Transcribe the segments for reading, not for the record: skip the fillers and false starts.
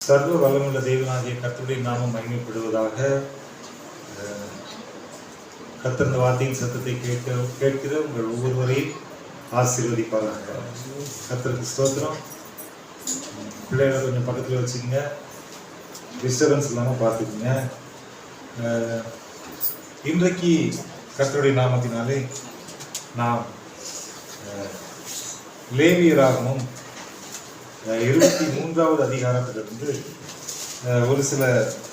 சர்வ வல்லமுள்ள தேவனாகிய கர்த்தருடைய நாமம் மகிமைப்படுவதாக. கர்த்தர் இந்த வார்த்தையின் சத்தத்தை கேட்கிற உங்கள் ஒவ்வொருவரையும் ஆசீர்வதிப்பாராக. கர்த்தருக்கு ஸ்தோத்திரம். பிள்ளைகளை கொஞ்சம் பக்கத்தில் வச்சுக்கோங்க, டிஸ்டர்பன்ஸ் இல்லாமல் பார்த்துக்குங்க. இன்றைக்கு கர்த்தருடைய நாமத்தினாலே நாம் லேவியராகமும் 23வது அதிகாரத்திலிருந்து ஒரு சில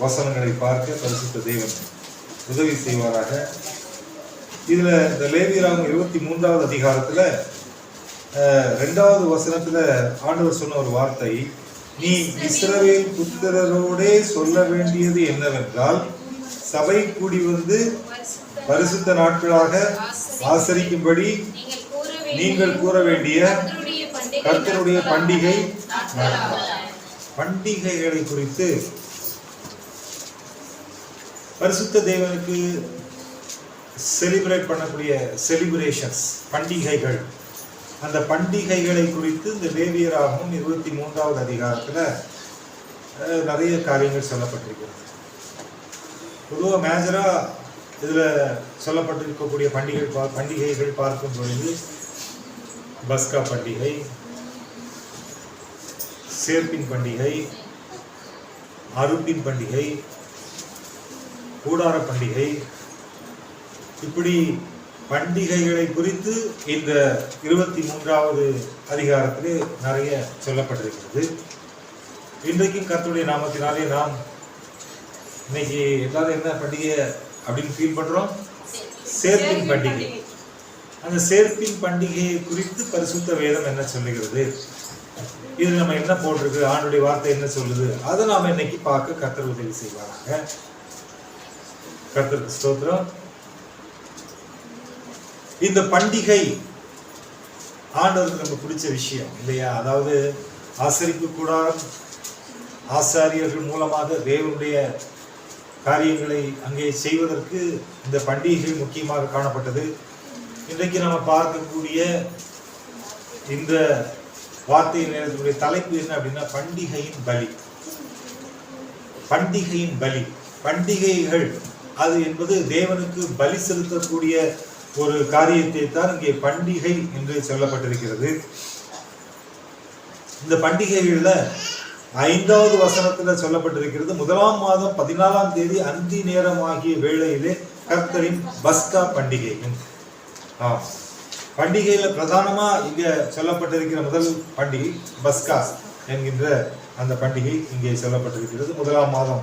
வசனங்களை பார்க்க பரிசுத்த தேவன் உதவி செய்வாராக. இதுல இந்த லேவியராகம் 23வது அதிகாரத்துல 2வது வசனத்துல ஆண்டவர் சொன்ன ஒரு வார்த்தை, நீ இஸ்ரவேல் புத்திரரோடே சொல்ல வேண்டியது என்னவென்றால், சபை கூடி வந்து பரிசுத்த நாட்களாக ஆசரிக்கும்படி நீங்கள் கூற வேண்டிய கர்த்தருடைய பண்டிகைகளை குறித்து பரிசுத்த தேவனுக்கு செலிப்ரேட் பண்ணக்கூடிய செலிப்ரேஷன்ஸ், பண்டிகைகள், அந்த பண்டிகைகளை குறித்து இந்த லேவியராகவும் 23வது அதிகாரத்துல நிறைய காரியங்கள் சொல்லப்பட்டிருக்கிறது. பொதுவாக மேஜரா இதுல சொல்லப்பட்டிருக்கக்கூடிய பண்டிகைகள் பார்க்கும் பொழுது பஸ்கா பண்டிகை, சேர்ப்பின் பண்டிகை, அறுப்பின் பண்டிகை, கூடார பண்டிகை, இப்படி பண்டிகைகளை குறித்து இந்த 23வது அதிகாரத்திலே நிறைய சொல்லப்பட்டிருக்கிறது. இன்றைக்கும் கர்த்தருடைய நாமத்தினாலே நாம் இன்னைக்கு எல்லாரும் என்ன பண்டிகை அப்படின்னு ஃபீல் பண்றோம்? சேர்ப்பின் பண்டிகை. அந்த சேர்ப்பின் பண்டிகையை குறித்து பரிசுத்த வேதம் என்ன சொல்லுகிறது, இது நம்ம என்ன போட்டிருக்கு, ஆண்டுடைய வார்த்தை என்ன சொல்லுது, அதை நாம இன்னைக்கு பார்க்க கர்த்தர் உதவி செய்வாராங்க. கர்த்தருக்கு ஸ்தோத்திரம். இந்த பண்டிகை ஆண்டவருக்கு நம்ம பிடிச்ச விஷயம் இல்லையா? அதாவது ஆசரிப்பு கூடாரம், ஆசாரியர்கள் மூலமாக தேவனுடைய காரியங்களை அங்கே செய்வதற்கு இந்த பண்டிகைகள் முக்கியமாக காணப்பட்டது. இன்றைக்கு நம்ம பார்க்கக்கூடிய இந்த வார்த்தையின் நேரத்தினுடைய தலைப்பு என்ன அப்படின்னா, பண்டிகையின் பலி. பண்டிகையின் பலி, பண்டிகைகள் அது என்பது தேவனுக்கு பலி செலுத்தக்கூடிய ஒரு காரியத்தை தான் இங்கே பண்டிகை என்று சொல்லப்பட்டிருக்கிறது. இந்த பண்டிகைகள்ல 5வது வசனத்துல சொல்லப்பட்டிருக்கிறது, 1ஆம் மாதம் 14ஆம் தேதி அந்தி நேரமாகிய வேளையிலே கர்த்தரின் பஸ்கா பண்டிகையும். பண்டிகையில பிரதானமா இங்க சொல்லப்பட்டிருக்கிற முதல் பண்டிகை பஸ்கா என்கின்ற அந்த பண்டிகை இங்கே சொல்லப்பட்டிருக்கிறது. 1ஆம் மாதம்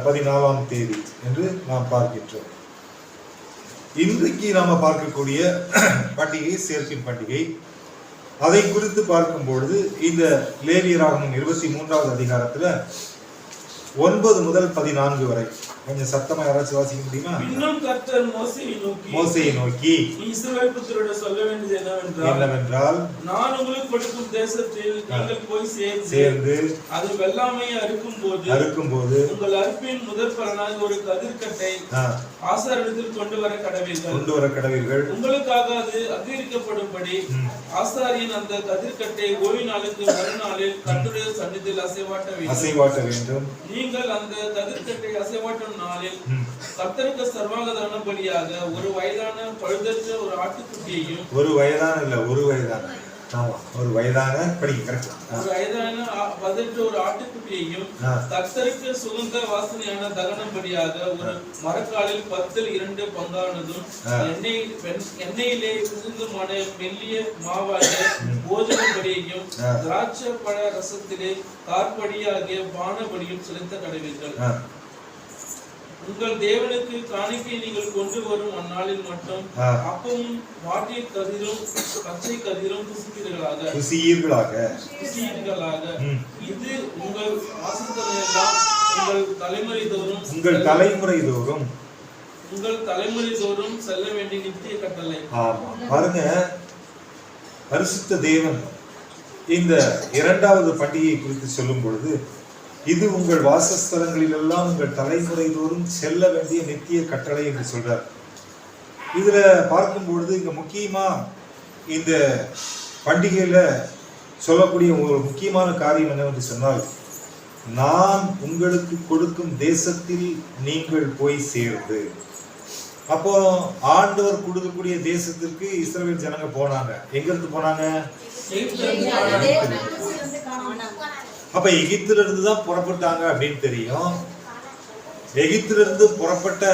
14ஆம் தேதி என்று நாம் பார்க்கின்றோம். இன்றைக்கு நாம பார்க்கக்கூடிய பண்டிகை சேர்ப்பின் பண்டிகை. அதை குறித்து பார்க்கும் பொழுது இந்த லேவியராகமம் 23வது அதிகாரத்துல 9 முதல் 14 வரை கொஞ்சம் சத்தமா யாராச்சும் வாசிக்க முடியுமா? இன்னும் கர்த்தர் மோசேயை நோக்கி இஸ்ரவேல் புத்திரரோடு சொல்ல வேண்டியது என்னவென்றால், நான் உங்களுக்கு கொடுக்கும் தேசத்தில் நீங்கள் போய் சேர்ந்து அது வெள்ளாமையை அறுக்கும் போது உங்கள் அறுப்பின் முதற் பலனாக ஒரு கதிர்க்கட்டை ஆசாரியத்தில் கொண்டு வர கடவீர்கள். உங்களுக்காக அது அங்கீகரிக்கப்படும்படி ஆசாரியன் அந்த கதிர்க்கட்டை ஓய்வு நாளுக்கு மறுநாளில் கர்த்தருடைய சந்நிதியில் அசைவாட்ட வேண்டும். நீங்கள் அந்த கதிர்க்கட்டை அசைவாட்டும் நாளில் கர்த்தருக்கு சர்வாங்கதன பலியாக ஒரு வயதான பழுதற்ற ஒரு ஆட்டுக்குட்டியையும், ஒரு வயதான பழுதற்ற ஒரு ஆட்டுக்குட்டியையும், கர்த்தருக்கு சுகந்த வாசனையான தகன பலியாக ஒரு மரக்காலில் 10 பங்கானதும் எண்ணெயிலே புகுந்துமான மெல்லிய மாவாக போஜன பலியையும், திராட்சை பழ ரசத்திலே கார்படியாகிய பானபலியும் செலுத்த கடவீர்கள். உங்கள் தேவனுக்கு காணிக்கை நீங்கள் கொண்டு வரும் அந்நாளில் மட்டும் அப்பமும் வாட்டிய கதிரும் பச்சை கதிரும் புசிப்பீர்களாக. இது உங்கள் வாசத்தனையெல்லாம் உங்கள் தலைமுறை தோறும் செல்ல வேண்டிய நித்திய கட்டளை. பாருங்க, பரிசுத்த தேவன் இந்த 2வது பண்டிகையை குறித்து சொல்லும் பொழுது, இது உங்கள் வாசஸ்தலங்களில் எல்லாம் உங்கள் தலைமுறை தோறும் செல்ல வேண்டிய நித்திய கட்டளை என்று சொல்றார். இதுல பார்க்கும் பொழுது இங்க முக்கியமா இந்த பண்டிகையில சொல்லக்கூடிய ஒரு முக்கியமான காரியம் என்னவென்று சொன்னால், நான் உங்களுக்கு கொடுக்கும் தேசத்தில் நீங்கள் போய் சேர்ந்து. அப்போ ஆண்டவர் கொடுக்கக்கூடிய தேசத்திற்கு இஸ்ரவேல் ஜனங்க போனாங்க. எங்க இருந்து போனாங்க? அப்ப எகிப்தில இருந்து தான் புறப்பட்டாங்க அப்படின்னு தெரியும். எகிப்தில இருந்து புறப்பட்ட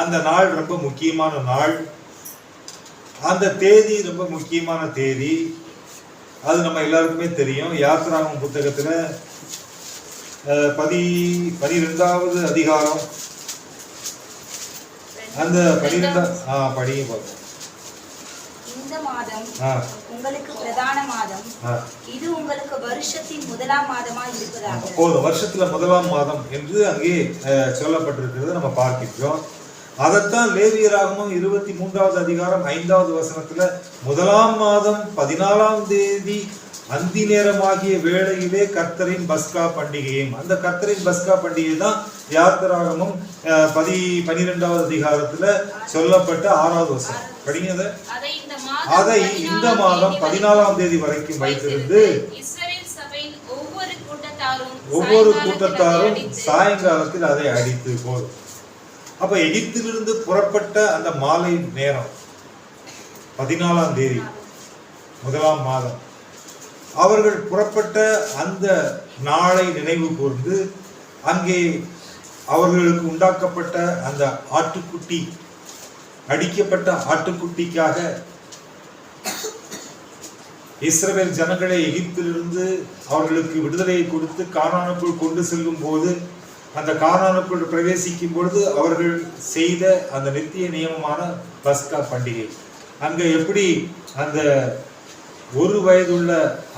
அந்த நாள் ரொம்ப முக்கியமான நாள். அந்த தேதி ரொம்ப முக்கியமான தேதி. அது நம்ம எல்லாருக்குமே தெரியும். யாத்திராகமம் புத்தகத்துல 12வது அதிகாரம் அந்த 12 படிங்க பார்ப்போம். இந்த மாதம் உங்களுக்கு பிரதான மாதம், இது உங்களுக்கு வருஷத்தின் முதலாம் மாதமாய் இருப்பதாக. போதும், வருஷத்துல முதலாம் மாதம் என்று அங்கே சொல்லப்பட்டிருக்கிறது நம்ம பார்க்கிறோம். அதைத்தான் லேவியராகமம் 23வது அதிகாரம் 5வது வசனத்துல முதலாம் மாதம் 14ஆம் தேதி அந்தி நேரமாகிய வேளையிலே கர்த்தரின் பஸ்கா பண்டிகையும். அந்த கர்த்தரின் பஸ்கா பண்டிகை தான் யாத்திராகமம் 12வது அதிகாரத்துல சொல்லப்பட்ட 6வது வசனம். படிங்க. அதை இந்த மாதம் 14ஆம் தேதி வரைக்கும் வைத்திருந்து ஒவ்வொரு கூட்டத்தாரும் சாயங்காலத்தில் அதை அடித்து போதும். அப்ப எகிப்திலிருந்து புறப்பட்ட அந்த மாலை நேரம் 14ஆம் தேதி முதலாம் மாதம் அவர்கள் புறப்பட்ட அந்த நாளை நினைவு கூர்ந்து அங்கே அவர்களுக்கு உண்டாக்கப்பட்ட அந்த ஆட்டுக்குட்டி, அடிக்கப்பட்ட ஆட்டுக்குட்டிக்காக இஸ்ரவேல் ஜனங்களை எகிப்திலிருந்து அவர்களுக்கு விடுதலையை கொடுத்து கானானுக்குள் கொண்டு செல்லும் போது, அந்த கானானுக்குள் பிரவேசிக்கும் பொழுது அவர்கள் செய்த அந்த நித்திய நியமமான பஸ்கா பண்டிகை. அங்க எப்படி அந்த 1 வயதுள்ள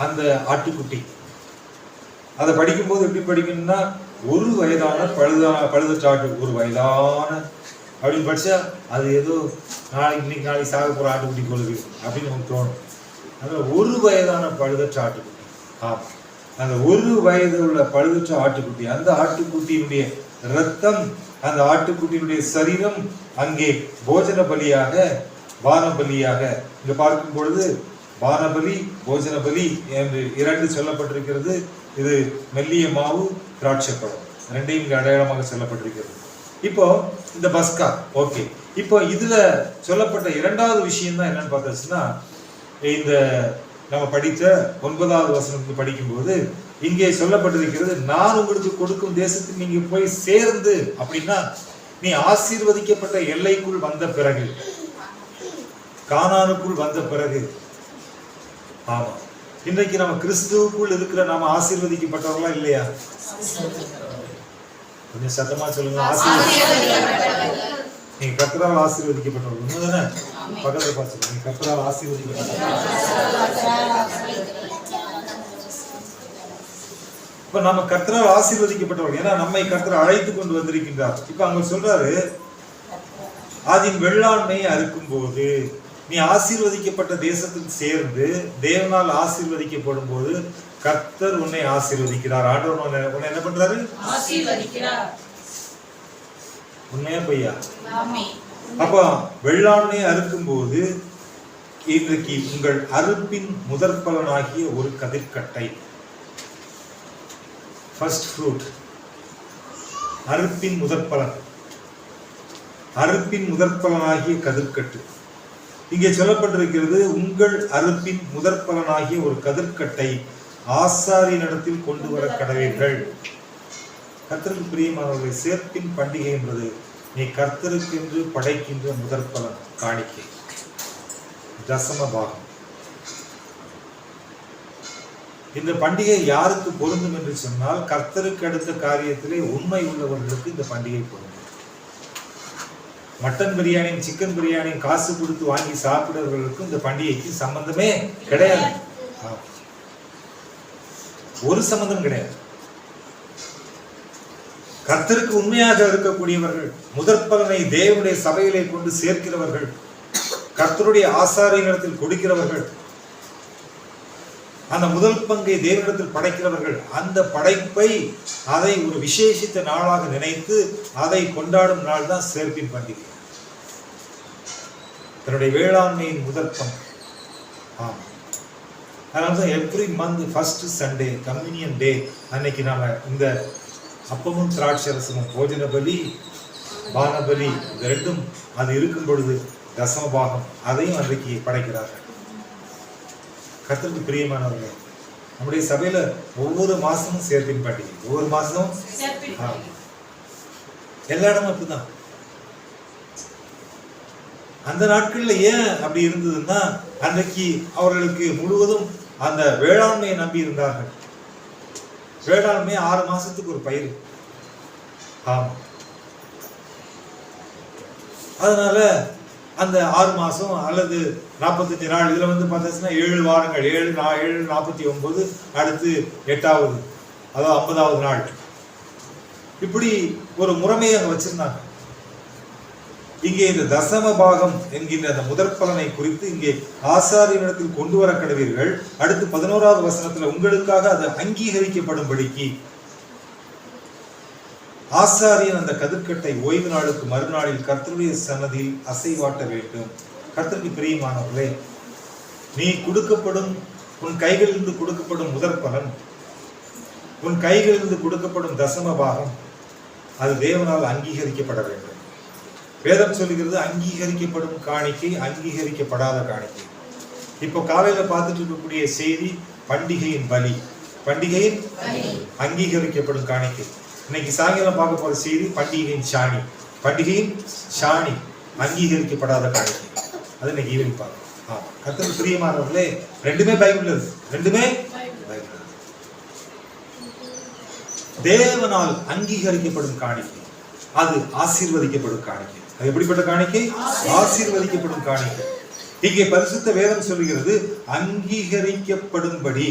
அந்த ஆட்டுக்குட்டி, அதை படிக்கும்போது எப்படி படிக்கணும்னா 1 வயதான பழுதற்றாட்டு, 1 வயதான அப்படின்னு படிச்சா அது ஏதோ இன்னைக்கு நாளைக்கு சாக போற ஆட்டுக்குட்டி கொள்ளுது அப்படின்னு நமக்கு தோணும். அதனால 1 வயதான பழுதற்ற ஆட்டுக்குட்டி. ஆமா, அந்த 1 வயது உள்ள பழுதற்ற ஆட்டுக்குட்டி, அந்த ஆட்டுக்குட்டியினுடைய இரத்தம், அந்த ஆட்டுக்குட்டியினுடைய சரீரம் அங்கே போஜன பலியாக, வான பலியாக, இங்க பார்க்கும் பொழுது வானபலி போஜன பலி என்று 2 சொல்லப்பட்டிருக்கிறது. இது மெல்லிய மாவு திராட்சை பழம், 2ஐயும் இங்க அடையாளமாக சொல்லப்பட்டிருக்கிறது. இப்போ இந்த பஸ்கா ஓகே. இப்போ இதுல சொல்லப்பட்ட 2வது விஷயம் தான் என்னன்னு பார்த்தாச்சுன்னா, இந்த நம்ம படித்த 9வது வசனத்துக்கு படிக்கும்போது இங்கே சொல்லப்பட்டிருக்கிறது, நான் உங்களுக்கு கொடுக்கும் தேசத்துக்கு நீங்க போய் சேர்ந்து. அப்படின்னா நீ ஆசீர்வதிக்கப்பட்ட எல்லைக்குள் வந்த பிறகு, கானானுக்குள் வந்த பிறகு. ஆமா, இன்றைக்கு நம்ம கிறிஸ்துவுக்குள் இருக்கிற நாம ஆசீர்வதிக்கப்பட்டவங்களா இல்லையா? கொஞ்சம் சத்தமா சொல்லுங்க. நீங்க கர்த்தரால் ஆசீர்வதிக்கப்பட்டவங்க உண்மைதானே? பக்கத்துல பார்த்து நீங்க கர்த்தரால் ஆசீர்வதிக்கப்பட்டவங்க. இப்ப நம்ம கர்த்தரால் ஆசீர்வதிக்கப்பட்டவர்கள், ஏன்னா நம்மை கர்த்தர் அழைத்து கொண்டு வந்திருக்கின்றார். இப்ப அங்க சொல்றாரு, அதன் வெள்ளாண்மையை அறுக்கும் போது நீ ஆசீர்வதிக்கப்பட்ட தேசத்தில் சேர்ந்து தேவனால் ஆசீர்வதிக்கப்படும் போது கர்த்தர் உன்னை ஆசீர்வதிக்கிறார். ஆண்டவர் உன்னை என்ன பண்றாரு? ஆசீர்வதிக்கிறார். உண்மையா பொய்யா? அப்ப வெள்ளாண்மையை அறுக்கும் போது இன்றைக்கு உங்கள் அறுப்பின் முதற் பலனாகிய ஒரு கதிர்கட்டை, ஃபர்ஸ்ட் ஃப்ரூட், அறுப்பின் முதற் பலன், அறுப்பின் முதற் பலனாகிய கதிர்கட்டு. இங்கே சொல்லப்பட்டிருக்கிறது, உங்கள் அறுப்பின் முதற் பலனாகிய ஒரு கதிர்கட்டை ஆசாரியனிடத்தில் கொண்டு வர கடவீர்கள். கர்த்தருக்கு பிரியமானவர்களை, சேர்ப்பின் பண்டிகை என்பது நீ கர்த்தருக்கு என்று படைக்கின்ற முதற் பலன், காணிக்கை, தசம பாகம். இந்த பண்டிகை யாருக்கு பொருந்தும் என்று சொன்னால், கர்த்தருக்கு அடுத்த காரியத்திலே உண்மை உள்ளவர்களுக்கு இந்த பண்டிகை பொருந்தும். மட்டன் பிரியாணியும் சிக்கன் பிரியாணியும் காசு கொடுத்து வாங்கி சாப்பிடுறவர்களுக்கும் இந்த பண்டிகைக்கு சம்பந்தமே கிடையாது. ஒரு சம்பந்தம் கிடையாது. கர்த்தருக்கு உண்மையாக இருக்கக்கூடியவர்கள், முதற் பலனை தேவனுடைய சபையிலே கொண்டு சேர்க்கிறவர்கள், கர்த்தருடைய ஆசாரியனிடத்தில் கொடுக்கிறவர்கள், அந்த முதல் பங்கை தேவனிடத்தில் படைக்கிறவர்கள், அந்த படைப்பை அதை ஒரு விசேஷித்த நாளாக நினைத்து அதை கொண்டாடும் நாள் தான் சேர்ப்பின் பண்டிகை. தன்னுடைய வேளாண்மையின் முதற் பங்கு. அதனால தான் every month first Sunday communion day அன்னைக்கு நாம இந்த அப்பமும் திராட்சரசமும் போஜன பலி பானபலி இந்த ரெண்டும் அது இருக்கும் பொழுது தசமபாகம் அதையும் அன்றைக்கு படைக்கிறார்கள். கர்த்தருக்கு பிரியமானவர்களே, நம்முடைய சபையில ஒவ்வொரு மாசமும் சேர்ப்பின் பண்டிகை, ஒவ்வொரு மாசமும் எல்லா இடமும் அப்படிதான். அந்த நாட்கள்ல ஏன் அப்படி இருந்ததுன்னா அன்றைக்கு அவர்களுக்கு முழுவதும் அந்த வேளாண்மையை நம்பி இருந்தார்கள். வேளாண்மை 6 மாசத்துக்கு ஒரு பயிர். ஆமா, அதனால அந்த 6 மாசம் அல்லது 45 நாள், இதுல பார்த்தீங்கன்னா 7 வாரங்கள், 7 49, அடுத்து 8வது, அதாவது 50வது நாள், இப்படி ஒரு முறைமையை அங்க வச்சிருந்தாங்க. இங்கே இந்த தசம பாகம் என்கின்ற அந்த முதற் பலனை குறித்து இங்கே ஆசாரியனிடத்தில் கொண்டு வர கடவீர்கள். அடுத்து 11வது வசனத்துல உங்களுக்காக அது அங்கீகரிக்கப்படும்படிக்கு ஆசாரியன் அந்த கதிர்க்கட்டை ஓய்வு நாளுக்கு மறுநாளில் கர்த்தருடைய சன்னதியில் அசைவாட்ட வேண்டும். கர்த்தருக்கு பிரியமானவர்களே, நீ கொடுக்கப்படும் உன் கைகளிலிருந்து கொடுக்கப்படும் முதற் பலன், உன் கைகளிலிருந்து கொடுக்கப்படும் தசம பாகம், அது தேவனால் அங்கீகரிக்கப்பட வேண்டும். வேதம் சொல்லுகிறது அங்கீகரிக்கப்படும் காணிக்கை, அங்கீகரிக்கப்படாத காணிக்கை. இப்போ காலையில பார்த்துட்டு இருக்கக்கூடிய செய்தி பண்டிகையின் பலி, பண்டிகையின் அங்கீகரிக்கப்படும் காணிக்கை. இன்னைக்கு சாயங்காலம் பார்க்க போற செய்தி பண்டிகையின் சாணி, பண்டிகையின் சாணி, அங்கீகரிக்கப்படாத காணிக்கை. அது இன்னைக்கு ஈவினிங் பார்க்கலாம். கர்த்தருக்கு பிரியமானவர்களே, ரெண்டுமே பைபிள் இருக்கு, ரெண்டுமே பைபிள். தேவனால் அங்கீகரிக்கப்படும் காணிக்கை அது ஆசீர்வதிக்கப்படும் காணிக்கை. அது எப்படிப்பட்ட காணிக்கை? ஆசீர்வதிக்கப்படும் காணிக்கை. இங்கே பரிசுத்த வேதம் சொல்லுகிறது அங்கீகரிக்கப்படும்படி.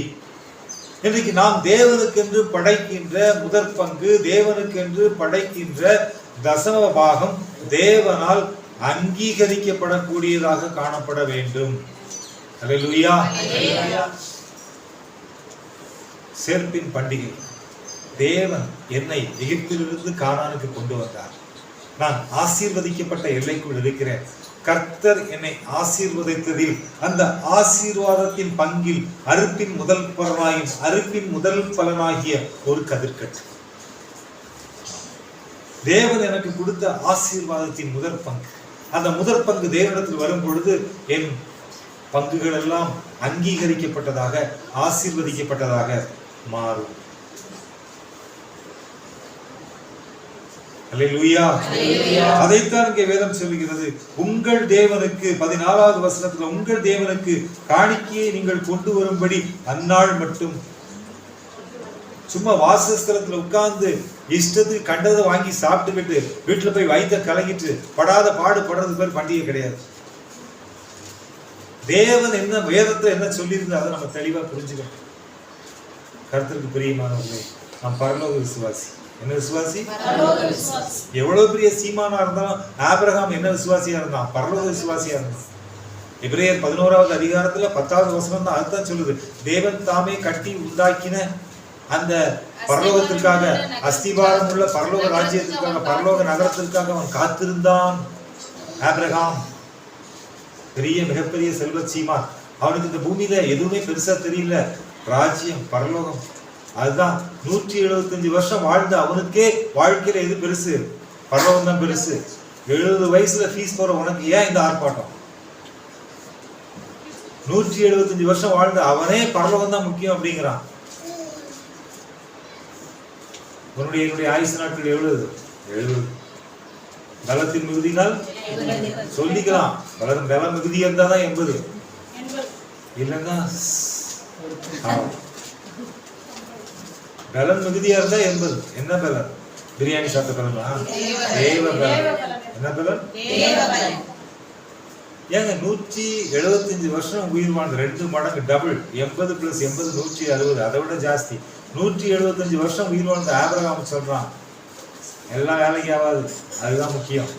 இன்றைக்கு நாம் தேவனுக்கென்று படைக்கின்ற முதற் பங்கு, தேவனுக்கென்று படைக்கின்ற தசம பாகம் தேவனால் அங்கீகரிக்கப்படக்கூடியதாக காணப்பட வேண்டும். அல்லேலூயா. சேர்ப்பின் பண்டிகை. தேவன் என்னை எகிப்திலிருந்து கானானுக்கு கொண்டு வந்தார். நான் ஆசீர்வதிக்கப்பட்ட எல்லைக்குள் இருக்கிறேன். கர்த்தர் என்னை ஆசீர்வதித்ததில் அந்த ஆசீர்வாதத்தின் பங்கில் அறுப்பின் முதல் பலனாகிய ஒரு கதிர்க்கட்டு. தேவன் எனக்கு கொடுத்த ஆசீர்வாதத்தின் முதற் பங்கு, அந்த முதற் பங்கு தேவனிடத்தில் வரும் பொழுது என் பங்குகள் எல்லாம் அங்கீகரிக்கப்பட்டதாக, ஆசீர்வதிக்கப்பட்டதாக மாறும். அல்லேலூயா. அதைத்தான் இங்கே வேதம் சொல்லுகிறது. உங்கள் தேவனுக்கு 14வது வசனத்துல உங்கள் தேவனுக்கு காணிக்கையை நீங்கள் கொண்டு வரும்படி அந்நாள் மட்டும். சும்மா வாசஸ்தலத்துல உட்கார்ந்து இஷ்டத்துக்கு கண்டதை வாங்கி சாப்பிட்டுக்கிட்டு வீட்டுல போய் வயிற்ற கலங்கிட்டு படாத பாடுபடுறது பேர் பண்டிகை கிடையாது. தேவன் என்ன வேதத்தை என்ன சொல்லியிருந்தா அதை நம்ம தெளிவா புரிஞ்சுக்கணும். கர்த்தருக்கு பிரியமானவர்களே, நாம் பரலோக விசுவாசி. என்ன விசுவாசி? எவ்வளவு பெரிய சீமானா இருந்தாலும் ஆபிரகாம் என்ன விசுவாசியா இருந்தான்? பரலோக விசுவாசியா இருந்தான். எபிரேயர் 11வது அதிகாரத்துல 10வது வசனம் தான் அதுதான் சொல்லுது. தேவன் தாமே கட்டி உண்டாக்கின அந்த பரலோகத்திற்காக, அஸ்திபாரம் உள்ள பரலோக ராஜ்யத்திற்காக, பரலோக நகரத்திற்காக அவன் காத்திருந்தான். ஆபிரகாம் மிகப்பெரிய செல்வ சீமான். அவனுக்கு இந்த பூமியில எதுவுமே பெருசா தெரியல. ராஜ்யம், பரலோகம், அதுதான். 175 வருஷம் வாழ்ந்த அவனுக்கே வாழ்க்கையில எது பெருசு? பரலோகம் தான் பெருசு. 70 வயசுல ஃபீஸ் போற உனக்கு ஏன் இந்த ஆர்ப்பாட்டம்? 175 வருஷம் வாழ்ந்த அவனே பரலோகம் தான் முக்கியம் அப்படிங்கிறான். என்னுடைய ஆயுசு நாட்கள் எவ்வளவு? 70. பலத்தின் மிகுதினால் சொல்லிக்கலாம். பலம் மிகுதியா இருந்தா தான் 80, இல்லைன்னா பலன் மிகுதியா இருந்தா 80. என்ன பலன்? பிரியாணி சாப்பிட்ட பலனா? தேவ பலன். என்ன பலன்? ஏங்க 175 வருஷம் உயிர் வாழ்ந்த 2 மடங்கு டபுள். 80 + 80 160, அதை விட ஜாஸ்தி. 175 வருஷம் உயிர் வாழ்ந்த ஆபிரகாம் சொல்றான் எல்லாம் வேலைக்கு ஆகாது, அதுதான் முக்கியம்.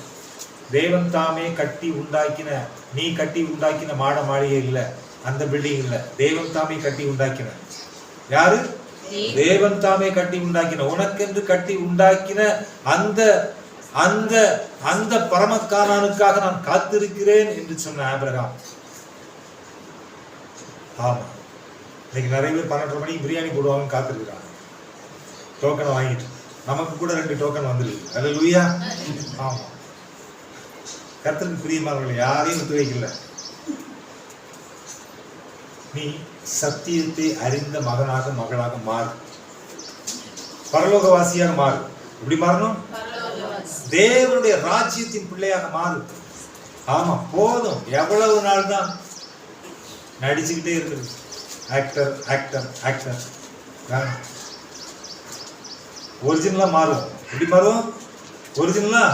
தேவன் தாமே கட்டி உண்டாக்கின, நீ கட்டி உண்டாக்கின மாட மாளிகை இல்ல, அந்த பில்டிங் இல்ல, தேவன் தாமே கட்டி உண்டாக்கின. யாரு? தேவன் தாமே கட்டி உண்டாக்கின, உனக்கென்று கட்டி உண்டாக்கின அந்த அந்த அந்த பரமக்கானானுக்காக நான் காத்திருக்கிறேன் என்று சொன்ன ஆபிரகாம். ஆமா, இன்னைக்கு நிறைய பேர் 12:30 மணிக்கு பிரியாணி போடுவாங்கன்னு காத்திருக்கிறாங்க, டோக்கனை வாங்கிட்டு. நமக்கு கூட 2 டோக்கன் வந்துருக்கு. அல்லேலூயா. ஆமா, கர்த்தருக்கு பிரியமானவர்கள் யாரையும் விட்டு வைக்கல. நீ சத்தியத்தை அறிந்த மகனாக மகளாக மாறு, பரலோகவாசியாக மாறு. எப்படி மாறணும்? தேவனுடைய ராஜ்யத்தின் பிள்ளையாக மாறு. ஆமா, போதும். எவ்வளவு நாள் தான் நடிச்சுக்கிட்டே இருக்குது? Actor actor actor. ஒரிஜினலா மாறும். எப்படி மாறும்? ஒரிஜினலா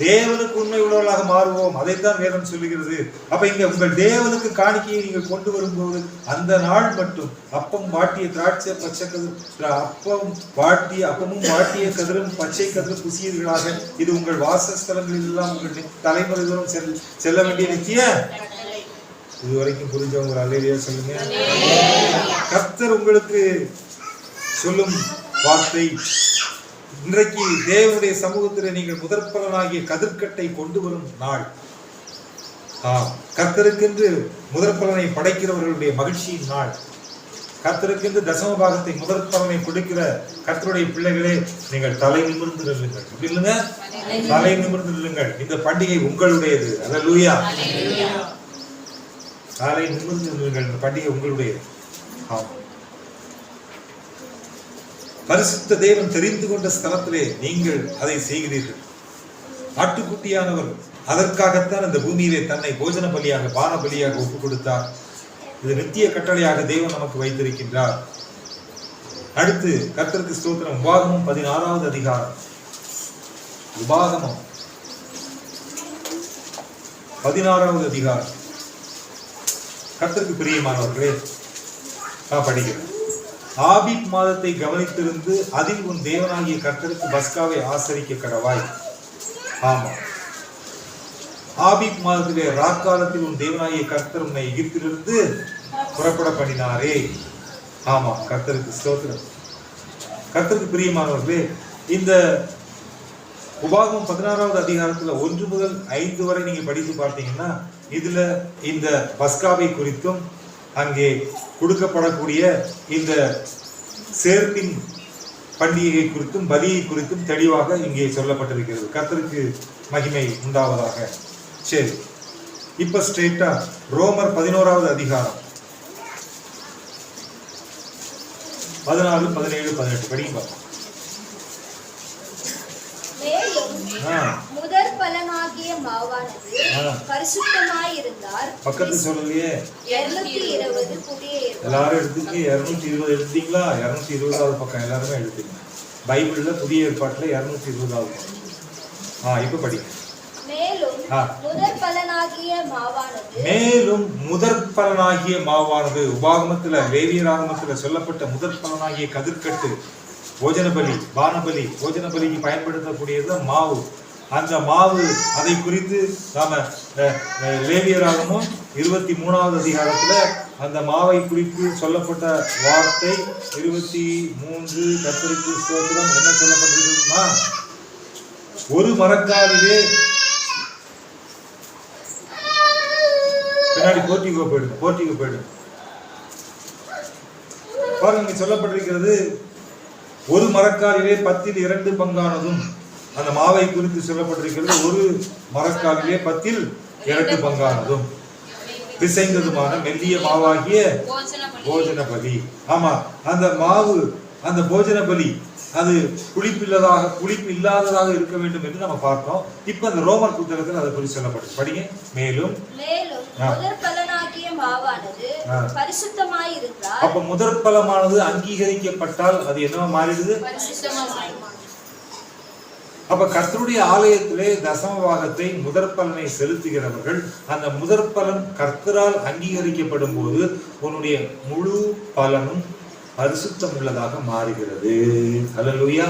தேவனுக்கு உண்மை உள்ளவர்களாக மாறுவோம். அதைத்தான் வேதம் சொல்லுகிறது. அப்ப இங்க உங்கள் தேவனுக்கு காணிக்கையை நீங்கள் கொண்டு வரும்போது அந்த நாள் மட்டும் அப்பம் வாட்டிய திராட்சை பச்சை கதிர் அப்பமும் வாட்டிய கதிரும் பச்சை கதிரும் புசியீர்களாக. இது உங்கள் வாசஸ்தலங்களில் எல்லாம் உங்கள் தலைமுறை தோறும் செல்ல வேண்டிய நித்திய. இதுவரைக்கும் புரிஞ்சவங்க அல்லேலூயா சொல்லுங்க. கர்த்தர் உங்களுக்கு சொல்லும் வார்த்தை, இன்றைக்கு தேவனுடைய சமூகத்தில் நீங்கள் முதற்பலனாகிய கதிர்கட்டை கொண்டு வரும் நாள். கர்த்தருக்கென்று முதற்பலனை படைக்கிறவர்களுடைய மகிழ்ச்சியின் நாள். கர்த்தருக்கென்று தசம பாகத்தை முதற்பலனை கொடுக்கிற கர்த்தருடைய பிள்ளைகளே, நீங்கள் தலை நிமிர்ந்து நில்லுங்கள். எப்படி இல்லைங்க? தலை நிமிர்ந்து நில்லுங்கள். இந்த பண்டிகை உங்களுடையது. அல்லேலூயா. தலை நிமிர்ந்து நில்லுங்கள். இந்த பண்டிகை உங்களுடையது. பரிசுத்த தேவன் தெரிந்து கொண்ட ஸ்தலத்திலே நீங்கள் அதை செய்கிறீர்கள். ஆட்டுக்குட்டியானவர் அதற்காகத்தான் இந்த பூமியிலே தன்னை போஜன பலியாக பான பலியாக ஒப்புக் கொடுத்தார். இது நித்திய கட்டளையாக தேவன் நமக்கு வைத்திருக்கின்றார். அடுத்து கர்த்தருக்கு ஸ்தோத்திரம். உபாகமம் 16வது அதிகாரம். உபாகமம் 16வது அதிகாரம். கர்த்தருக்கு பிரியமானவர்களே, படிக்கிறேன். ஆபீப் மாதத்தை கவனித்திருந்து அதில் உன் தேவனாகிய கர்த்தருக்கு பஸ்காவை ஆசரிக்க கடவாய். ஆமா, ஆபீப் மாதத்திலே ராக்காலத்தில் உன் தேவனாகிய கர்த்தர் உன்னை எகிப்திலிருந்து புறப்பட பண்ணினாரே. ஆமா, கர்த்தருக்கு ஸ்தோத்திரம். கர்த்தருக்கு பிரியமானவர்களே, இந்த உபாகமம் 16வது அதிகாரத்துல 1 முதல் 5 வரை நீங்க படித்து பார்த்தீங்கன்னா இதுல இந்த பஸ்காவை குறித்தும் அங்கே கொடுக்கப்படக்கூடிய இந்த சேர்ப்பின் பண்டிகை குறித்தும் பலியை குறித்தும் தெளிவாக இங்கே சொல்லப்பட்டிருக்கிறது. கர்த்தருக்கு மகிமை உண்டாவதாக. சரி, இப்ப ஸ்ட்ரெயிட்டா ரோமர் 11வது அதிகாரம் 16, 17, 18 படிங்க. முதற் பலனாகிய மாவானது பரிசுத்தமாய் இருந்தார். பக்கத்து சொல்லலையே, 220 புதிய. எல்லாரும் எடுத்துக்கு 220 எடுத்தீங்களா? 220வது பக்கம் எல்லாருமே எடுத்தீங்க. பைபிள்ல புதிய ஏற்பாட்டுல 220வது பக்கம். இப்ப படிங்க. மேலும் முதற் பலனாகிய மாவானது உபாகமத்துல லேவியராகமத்துல சொல்லப்பட்ட முதற் பலனாகிய கதிர்கட்டு போஜன பலி, பானபலி, போஜன பலிக்கு பயன்படுத்தக்கூடியது மாவு. அந்த மாவு, அதை குறித்து நாம லேவியராகமும் 23வது அதிகாரத்துல அந்த மாவை குறித்து சொல்லப்பட்ட வார்த்தை 23 கர்த்தருக்கு ஸ்தோத்திரம். என்ன சொல்லப்பட்டிருக்குன்னா, ஒரு மரக்காலிலே பின்னாடி போர்ட்டிகோ போயிடுங்க பாருங்க, சொல்லப்பட்டிருக்கிறது ஒரு மரக்காலிலே 10ல் 2 பங்கானதும். அந்த மாவை குறித்து சொல்லப்பட்டிருக்கிறது ஒரு மரக்காலிலே 10ல் 2 பங்கானதும் பிசைந்ததுமான மெல்லிய மாவாகிய போஜன பலி. ஆமா, அந்த மாவு, அந்த போஜன பலி அது புளிப்பு இல்லாததாக இருக்க வேண்டும் என்று நம்ம பார்த்தோம். இப்ப அந்த ரோமர் புத்தகத்தில் அதை குறித்து சொல்லப்பட்டது. படிங்க. மேலும் அப்ப முதற் பலமானது அங்கீகரிக்கப்பட்டால் அது என்னவா மாறிடுது? அப்ப கர்த்தருடைய ஆலயத்திலே தசம பாகத்தை முதற் பலனை செலுத்துகிறவர்கள், அந்த முதற் பலன் கர்த்தரால் அங்கீகரிக்கப்படும் போது உன்னுடைய முழு பலனும் பரிசுத்தம் உள்ளதாக மாறுகிறது. அல்லேலூயா.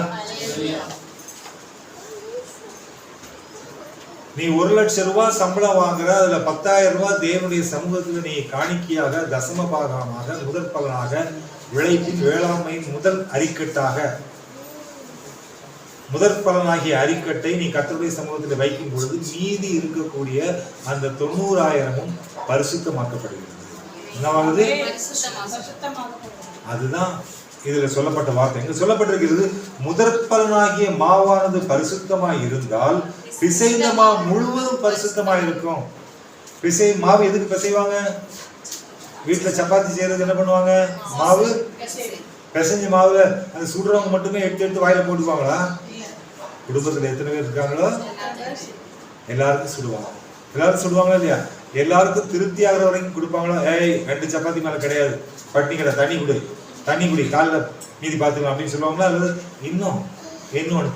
நீ 1 லட்சம் ரூபாய் சம்பளம் வாங்குற, அதுல 10,000 ரூபாய் தேவனுடைய சமூகத்துல நீ காணிக்கையாக தசம பாகமாக முதற் பலனாக விளைப்பின் வேளாண்மையின் முதல் அறிக்கட்டாக முதற் பலனாகிய அறிக்கட்டை நீ கர்த்தருடைய சமூகத்தில் வைக்கும் பொழுது மீதி இருக்கக்கூடிய அந்த 90,000 பரிசுத்தமாக்கப்படுகிறது. என்னவாகுது? அதுதான் இதுல சொல்லப்பட்ட வார்த்தை. எங்க சொல்லப்பட்டிருக்கிறது, முதற் பலனாகிய மாவானது பரிசுத்தமாய் இருந்தால் பிசைந்த மாவு முழுவதும் பரிசுத்தமாய் இருக்கும். மாவு எதுக்கு பிசைவாங்க? வீட்டுல சப்பாத்தி செய்யறது என்ன பண்ணுவாங்க? மாவு பிசைஞ்ச மாவுல அந்த சுடுறவங்க மட்டுமே எடுத்து வாயில போட்டுக்குவாங்களா? குடும்பத்துல எத்தனை பேர் இருக்காங்களோ எல்லாருக்கும் சுடுவாங்க. எல்லாரும் சுடுவாங்களா இல்லையா? எல்லாருக்கும் திருப்தி ஆகிற வரைக்கும் கொடுப்பாங்களோ? ஏய் 2 சப்பாத்தி மேல கிடையாது, பட்டினிக்கடை, தண்ணி குடி காலைல மீதி பார்த்துக்கலாம் அப்படின்னு சொல்லுவாங்களா? அல்லது இன்னும்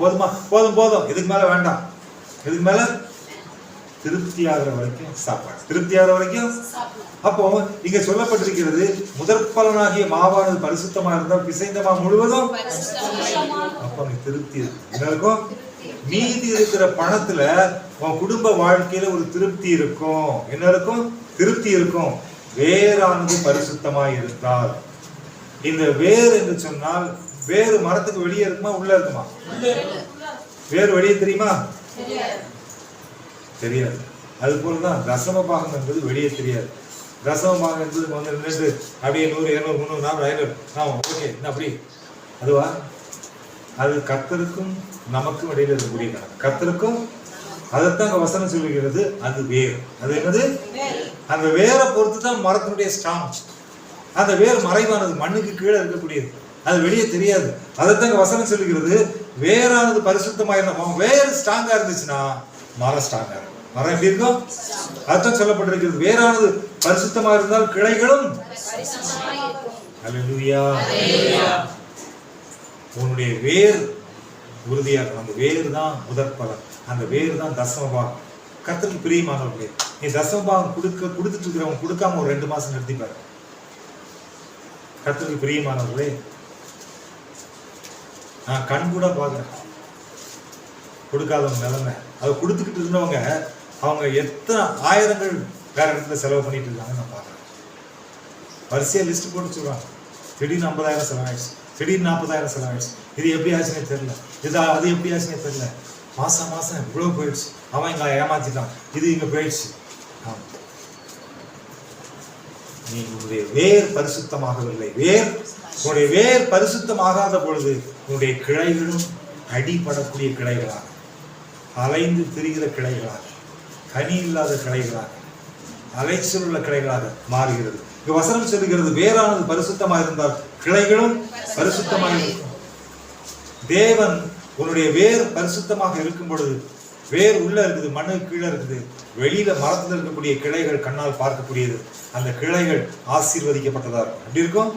போதுமா, போதும் இதுக்கு மேல வேண்டாம், இதுக்கு மேல திருப்தி ஆகிற வரைக்கும் சாப்பாடு, திருப்தி ஆகிற வரைக்கும். அப்போ இங்க சொல்லப்பட்டிருக்கிறது, முதற் பலனாகிய மாவானது பரிசுத்தமா இருந்தால் பிசைந்த மாவு முழுவதும். அப்ப திருப்தி இருக்கும். மீதி இருக்கிற பணத்துல உன் குடும்ப வாழ்க்கையில ஒரு திருப்தி இருக்கும். என்ன இருக்கும்? திருப்தி இருக்கும். வேறானது பரிசுத்தமாய் இருந்தால். இந்த வேர் என்று சொன்னால் வேறு மரத்துக்கு வெளியே இருக்குமா உள்ள இருக்குமா? வேறு வெளியே தெரியுமா? தெரியாது. அது போலதான் தசம பாகம் என்பது வெளியே தெரியாது. தசம பாகம் என்பது வந்து அப்படியே 100, 200, 300, 400, 500 ஓகே அப்படி அதுவா? அது கர்த்தருக்கும் நமக்கும் இடையில இருக்கக்கூடிய கணக்கு. கர்த்தருக்கும் அதைத்தான் வசனம் சொல்லுகிறது. அது வேர். அது என்னது? அந்த வேரை பொறுத்து தான் மரத்தினுடைய ஸ்டாம். அந்த வேர் மறைவானது, மண்ணுக்கு கீழே இருக்கக்கூடியது, அது வெளியே தெரியாது. அதைத்தான் வசனம் சொல்லுகிறது, வேறானது பரிசுத்தமா இருந்தா. வேர் ஸ்ட்ராங்கா இருந்துச்சுன்னா மரம் ஸ்ட்ராங்கா இருக்கும். மரம் எப்படி இருக்கும்? அதுதான் சொல்லப்பட்டிருக்கிறது. வேறானது பரிசுத்தமா இருந்தால் கிளைகளும். அல்லேலூயா. உன்னுடைய வேர் உறுதியா இருக்கும். அந்த வேர் தான் முதற் பலன். அந்த வேர் தான் தசமபாகம். கர்த்தருக்கு பிரியமானவர்களே, நீ தசமபாகம் கொடுத்துட்டு இருக்கிறவங்க கொடுக்காம ஒரு 2 மாசம் நிறுத்திப்பாரு. கர்த்தருக்கு பிரியமானவர்களே, நான் கண் கூட பாக்குறேன் கொடுக்காதவங்க நிலைமை. அதை கொடுத்துக்கிட்டு இருந்தவங்க அவங்க எத்தனை ஆயிரங்கள் வேற இடத்துல செலவு பண்ணிட்டு இருக்காங்க நான் பாக்குறேன். வரிசையா லிஸ்ட் போட்டு சொல்றாங்க. திடீர்னு 50,000 செலவாயிடுச்சு, திடீர்னு 40,000 செலவாயிடுச்சு. இது எப்படி ஆச்சுன்னே தெரியல, அது எப்படி ஆச்சுன்னே தெரியல. மாசம் இவ்வளவு போயிடுச்சு, அவன் இங்க ஏமாத்திட்டான், இது இங்க போயிடுச்சு. நீ உன்னுடைய வேர் பரிசுத்தமாகவில்லை. உன்னுடைய வேர் பரிசுத்தமாகாத பொழுது உன்னுடைய கிளைகளும் அடிபடக்கூடிய கிளைகளாக, அலைந்து திரிகிற கிளைகளாக, கனி இல்லாத கிளைகளாக, அலைச்சல் உள்ள கிளைகளாக மாறுகிறது. இங்க வசனம் சொல்லுகிறது, வேறானது பரிசுத்தமாக இருந்தால் கிளைகளும் பரிசுத்தமாக இருக்கும். தேவன் உன்னுடைய வேர் பரிசுத்தமாக இருக்கும் பொழுது, வேர் உள்ள இருக்குது, மண்ணுக்கு கீழே இருக்குது, வெளியில மரத்தில் இருக்கக்கூடிய கிளைகள் கண்ணால் பார்க்கக்கூடியது. அந்த கிளைகள் ஆசீர்வதிக்கப்பட்டதா இருக்கும். எப்படி இருக்கும்?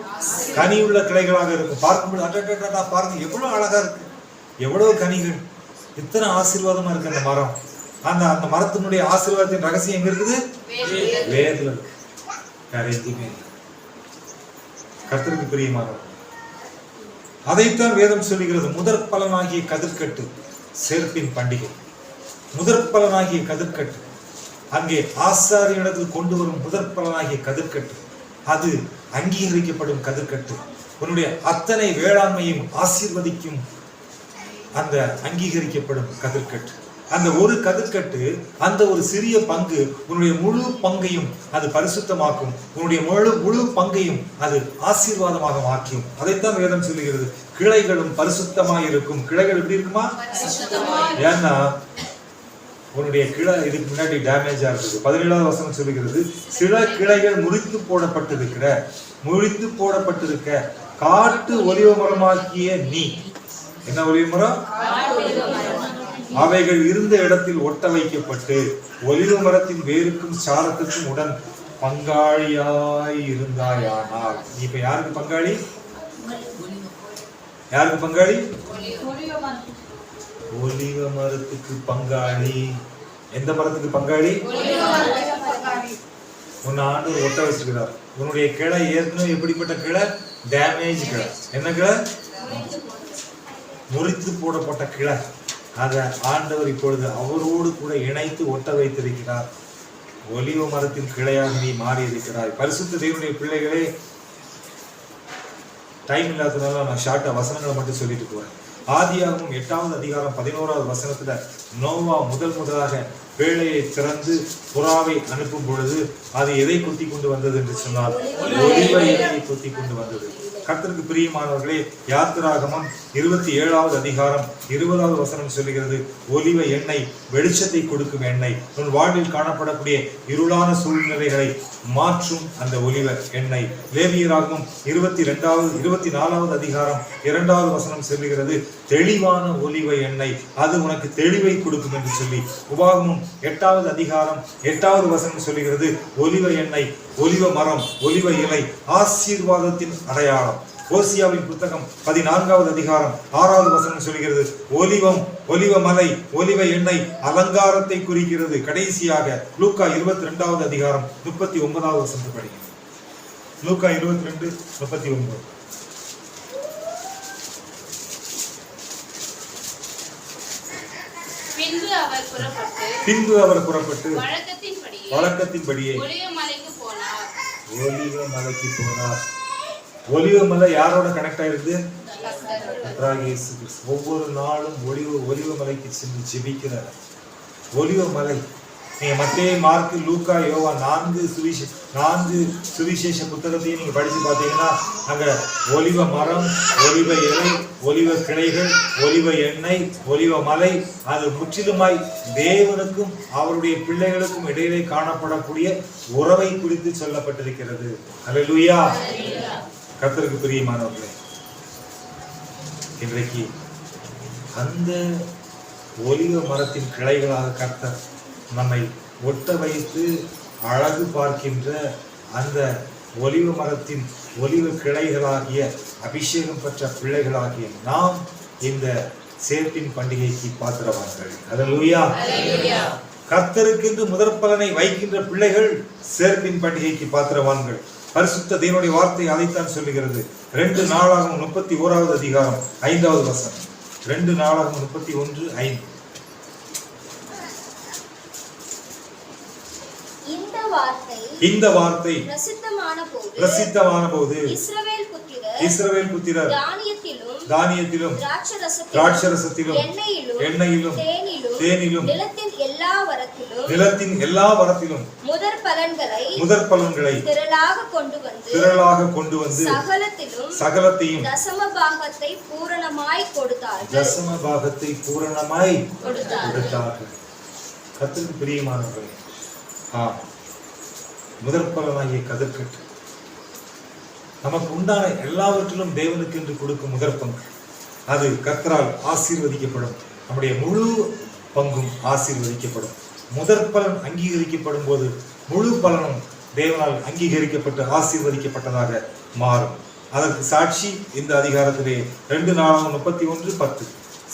கனி உள்ள கிளைகளாக இருக்கும். பார்க்கும்போது பாருங்க எவ்வளவு அழகா இருக்கு, எவ்வளவு கனிகள், இத்தனை ஆசீர்வாதமா இருக்கு அந்த மரம். அந்த மரத்தினுடைய ஆசீர்வாதத்தின் ரகசியம் எங்க இருக்குது? வேர்ல இருக்கு. வேற எதுவுமே இல்லை. கர்த்தருக்கு பிரியமானவர். அதைத்தான் வேதம் சொல்லுகிறது. முதற் பலனாகிய கதிர்கட்டு சேர்ப்பின் பண்டிகை. முதற் பலனாகிய கதிர்கட்டு, அங்கே ஆசாரியனிடத்தில் கொண்டு வரும் முதற் பலனாகிய கதிர்கட்டு, அது அங்கீகரிக்கப்படும் கதிர்கட்டு. உன்னுடைய அத்தனை வேளாண்மையும் ஆசீர்வதிக்கும் அந்த அங்கீகரிக்கப்படும் கதிர்கட்டு. அந்த ஒரு கதிர்கட்டு, அந்த ஒரு சிறிய பங்கு உன்னுடைய முழு பங்கையும் அது பரிசுத்தமாக்கும். உன்னுடைய முழு பங்கையும் அது ஆசீர்வாதமாக மாற்றும். அதைத்தான் வேதம் சொல்லுகிறது. கிளைகளும் பரிசுத்தமாக இருக்கும். கிளைகள் எப்படி இருக்குமா? ஏன்னா உன்னுடைய கிளை இதுக்கு முன்னாடி டேமேஜா இருக்குது. 17வது வசனம் சொல்லுகிறது, சில கிளைகள் முறித்து போடப்பட்டிருக்க காட்டு ஒலிவ மரமாக்கிய நீ. என்ன ஒலிவ மரம்? அவைகள் இருந்த இடத்தில் ஒட்ட வைக்கப்பட்டு ஒலிவ மரத்தின் வேருக்கும் சாரத்துக்கும் உடன் பங்காளியாய் இருந்தாயானால். நீ இப்ப யாருக்கு பங்காளி? யாருக்கு பங்காளி? ஒலிவ மரத்துக்கு பங்காளி. எந்த மரத்துக்கு பங்காளி? உன்னை ஆண்டவர் ஒட்ட வச்சிருக்கிறார். உன்னுடைய கிளை ஏற்கனவே எப்படிப்பட்ட கிளை? டேமேஜ் கிளை. என்ன கிளை? முறித்து போடப்பட்ட கிளை. அதை ஆண்டவர் இப்பொழுது அவரோடு கூட இணைத்து ஒட்ட வைத்திருக்கிறார். ஒலிவ மரத்தின் கிளையாக நீ மாறி இருக்கிறாய். பரிசுத்த தேவனுடைய பிள்ளைகளே, டைம் இல்லாததுனால நான் ஷார்ட்டா வசனங்களை மட்டும் சொல்லிட்டு போறேன். ஆதியாகமம் 8வது அதிகாரம் 11வது வசனத்துல நோவா முதலாக பேழையை திறந்து புறாவை அனுப்பும் பொழுது அது எதை கொத்தி கொண்டு வந்தது என்று சொன்னால் ஒலிவ இலையை கொத்தி கொண்டு வந்தது. கர்த்தருக்கு பிரியமானவர்களே, யாத்திராகமம் 27வது அதிகாரம் 20வது வசனம் சொல்லுகிறது, ஒலிவ எண்ணெய் வெளிச்சத்தை கொடுக்கும் எண்ணெய், உன் வாழ்வில் காணப்படக்கூடிய இருளான சூழ்நிலைகளை மாற்றும் அந்த ஒலிவ எண்ணெய். லேவியராகமம் 24வது அதிகாரம் 2வது வசனம் சொல்லுகிறது, தெளிவான ஒலிவ எண்ணெய், அது உனக்கு தெளிவை கொடுக்கும் என்று சொல்லி. உபாகமம் 8வது அதிகாரம் 8வது வசனம் சொல்லுகிறது, ஒலிவ எண்ணெய், ஒலிவ மரம், ஒலிவ இலை ஆசீர்வாதத்தின் அடையாளம். ஓசியாவின் புத்தகம் 14வது அதிகாரம் 6வது வசனம் சொல்கிறது, ஒலிவ மலை, ஒலிவ எண்ணெய் அலங்காரத்தை குறிக்கிறது. கடைசியாக லூக்கா 22வது அதிகாரம் 39வது வசனம் படிக்கிறோம். லூக்கா 22:39. பின்பு அவர் புறப்பட்டு வழக்கத்தின்படியே ஒலிவ மலைக்கு போனார். ஒலிவ மலை யாரோட கனெக்ட் ஆயிருக்கு? ஒவ்வொரு நாளும் ஒலிவ மலைக்கு சென்று ஜெபிக்கிறார். ஒலிவ மலை, நீங்க மத்தேயு, மார்க்கு, லூக்கா, யோவா 4 சுவிசேஷ புத்தகத்தையும் நீங்க படிச்சு பார்த்தீங்கன்னா அங்க ஒலிவ மரம், ஒலிவ இலை, ஒலிவ கிளைகள், ஒலிவ எண்ணெய், ஒலிவ மலை, அது முற்றிலுமாய் தேவனுக்கும் அவருடைய பிள்ளைகளுக்கும் இடையிலே காணப்படக்கூடிய உறவை குறித்து சொல்லப்பட்டிருக்கிறது. அல்லேலூயா. கர்த்தருக்கு பிரியமானவர்களே, இன்றைக்கு அந்த ஒலிவ மரத்தின் கிளைகளாக கர்த்தர் நம்மை ஒட்ட வைத்து அழகு பார்க்கின்ற அந்த ஒலிவ மரத்தின் ஒலிவ கிளைகளாகிய அபிஷேகம் பெற்ற பிள்ளைகளாகிய நாம் இந்த சேர்ப்பின் பண்டிகைக்கு பாத்திரவான்கள். அல்லேலூயா. கர்த்தருக்கென்று முதற் பலனை வைக்கின்ற பிள்ளைகள் சேர்ப்பின் பண்டிகைக்கு பாத்திரவான்கள். பரிசுத்த தேவனுடைய வார்த்தை அதைத்தான் சொல்லுகிறது. 2 நாளாகமம் 31வது அதிகாரம் 5வது வசனம். 2 நாளாகமம் 31:5. இந்த வார்த்தை பிரசித்தமான போது இஸ்ரவேல் புத்திரர் தானியத்திலும் திராட்சரசத்திலும் எண்ணெயிலும் தேனிலும் நிலத்தின் எல்லா வரத்திலும் முதற் பலன்களை திரளாக கொண்டு வந்து சகலத்தையும் தசம பாகத்தை பூரணமாய் கொடுத்தார்கள். கர்த்தருக்கு பிரியமானவர்களே, முதற் பலனாகிய கதிர்கட்டு நமக்கு உண்டான எல்லாவற்றிலும் தேவனுக்கு என்று கொடுக்கும் முதற் பங்கு, அது கர்த்தரால் ஆசீர்வதிக்கப்படும். நம்முடைய முழு பங்கும் ஆசீர்வதிக்கப்படும். முதற் பலன் அங்கீகரிக்கப்படும் போது முழு பலனும் தேவனால் அங்கீகரிக்கப்பட்டு ஆசீர்வதிக்கப்பட்டதாக மாறும். அதற்கு சாட்சி இந்த அதிகாரத்திலே 2 நாளாகமம் 31:10.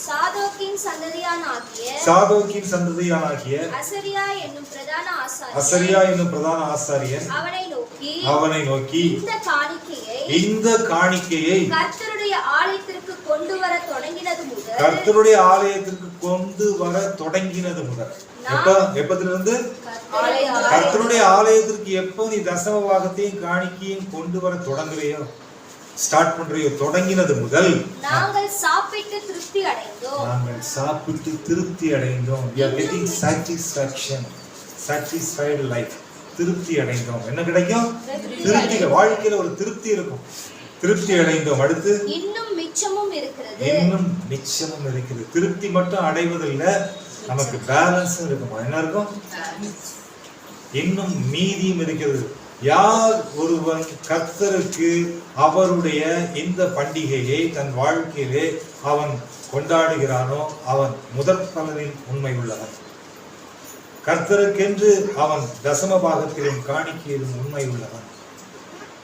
சாதோக்கின் சந்ததியானாகிய அசரியா என்னும் பிரதான ஆசாரியன் அவனை நோக்கி இந்த காணிக்கையை கர்த்தருடைய ஆலயத்திற்கு கொண்டு வர தொடங்கினது முதல் எப்பதிலிருந்து கர்த்தருடைய ஆலயத்திற்கு எப்போ நீ தசம பாகத்தையும் காணிக்கையும் கொண்டு வர தொடங்குறையோ, ஸ்டார்ட் பண்றியோ, தொடங்கினது முதல் நாங்கள் சாப்பிட்டு திருப்தி அடைந்தோம். we are getting satisfied life. திருப்தி அடைந்தோம். என்ன கிடைக்கும்? திருப்தி. வாழ்க்கையில ஒரு திருப்தி இருக்கும். திருப்தி அடைந்தோம். அடுத்து இன்னும் மிச்சமும் இருக்கிறது. திருப்தி மட்டும் அடைவதில்லை, நமக்கு பேலன்ஸும் இருக்குமா? என்ன இருக்கும்? இன்னும் மீதியும் இருக்கிறது. யார் ஒருவன் கர்த்தருக்கு அவருடைய இந்த பண்டிகையை தன் வாழ்க்கையிலே அவன் கொண்டாடுகிறானோ அவன் முதற் பலனில் உண்மை உள்ளவன். கர்த்தருக்கென்று அவன் தசம பாகத்திலும் காணிக்கையிலும் உண்மை உள்ளவன்.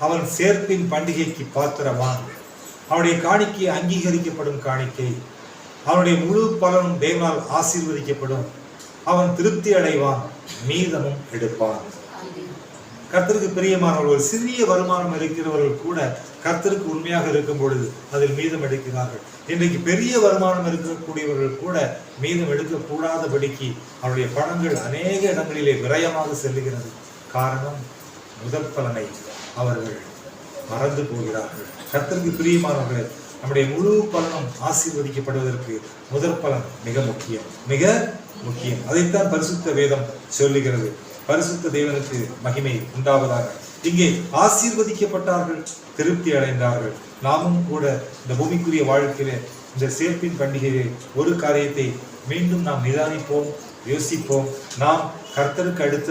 அவன் சேர்ப்பின் பண்டிகைக்கு பாத்திரவான். அவனுடைய காணிக்கை அங்கீகரிக்கப்படும் காணிக்கை. அவனுடைய முழு பலனும் தேவனால் ஆசீர்வதிக்கப்படும். அவன் திருப்தி அடைவான், மீதமும் எடுப்பான். கர்த்தருக்கு பிரியமானவர்கள், ஒரு சிறிய வருமானம் இருக்கிறவர்கள் கூட கர்த்தருக்கு உண்மையாக இருக்கும் பொழுது அதில் மீதம் எடுக்கிறார்கள். இன்றைக்கு பெரிய வருமானம் இருக்கக்கூடியவர்கள் கூட மீதம் எடுக்கக்கூடாதபடிக்கு அவருடைய பணங்கள் அநேக இடங்களிலே விரயமாக செல்லுகிறது. காரணம், முதற் பலனை அவர்கள் மறந்து போகிறார்கள். கர்த்தருக்கு பிரியமானவர்கள், நம்முடைய முழு பலனும் ஆசீர்வதிக்கப்படுவதற்கு முதற் பலன் மிக முக்கியம், மிக முக்கியம். அதைத்தான் பரிசுத்த வேதம் சொல்லுகிறது. பரிசுத்த தேவனுக்கு மகிமை உண்டாவதாக. இங்கே ஆசீர்வதிக்கப்பட்டார்கள், திருப்தி அடைந்தார்கள். நாமும் கூட இந்த பூமிக்குரிய வாழ்க்கையில இந்த சேர்ப்பின் பண்டிகையிலே ஒரு காரியத்தை மீண்டும் நாம் நிதானிப்போம், யோசிப்போம். நாம் கர்த்தருக்கு அடுத்த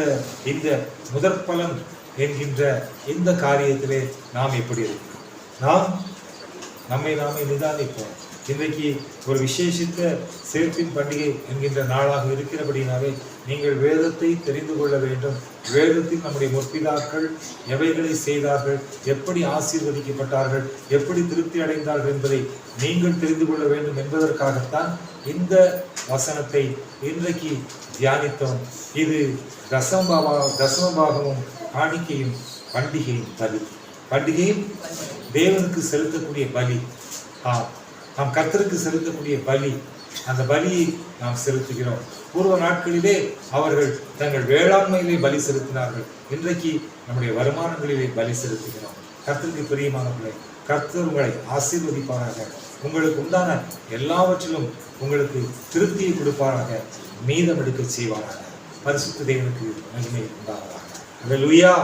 இந்த முதற் பலன் என்கின்ற இந்த காரியத்திலே நாம் எப்படி இருக்கிறோம்? நாம் நம்மை நாமே நிதானிப்போம். இன்றைக்கு ஒரு விசேஷித்த சேர்ப்பின் பண்டிகை என்கின்ற நாளாக இருக்கிறபடினாலே நீங்கள் வேதத்தை தெரிந்து கொள்ள வேண்டும். வேதத்தில் நம்முடைய முற்பிதாக்கள் எவைகளை செய்தார்கள், எப்படி ஆசீர்வதிக்கப்பட்டார்கள், எப்படி திருப்தி அடைந்தார்கள் என்பதை நீங்கள் தெரிந்து கொள்ள வேண்டும் என்பதற்காகத்தான் இந்த வசனத்தை இன்றைக்கு தியானித்தோம். இது தசமபாகமும் காணிக்கையும் பண்டிகையும் பலி. பண்டிகையும் தேவனுக்கு செலுத்தக்கூடிய பலி. நாம் கர்த்தருக்கு செலுத்தக்கூடிய பலி. அந்த பலியை நாம் செலுத்துகிறோம். பூர்வ நாட்களிலே அவர்கள் தங்கள் வேளாண்மையிலே பலி செலுத்தினார்கள். இன்றைக்கு நம்முடைய வருமானங்களிலே பலி செலுத்துகிறோம். கர்த்தருக்கு பிரியமானவர்களே, கர்த்தர் உங்களை ஆசீர்வதிப்பாராக. உங்களுக்கு உண்டான எல்லாவற்றிலும் உங்களுக்கு திருப்தியை கொடுப்பாராக, மீதம் எடுக்க செய்வாராக. பரிசுத்த தேவனுக்கு மகிமை உண்டாவதாக. அல்லேலூயா.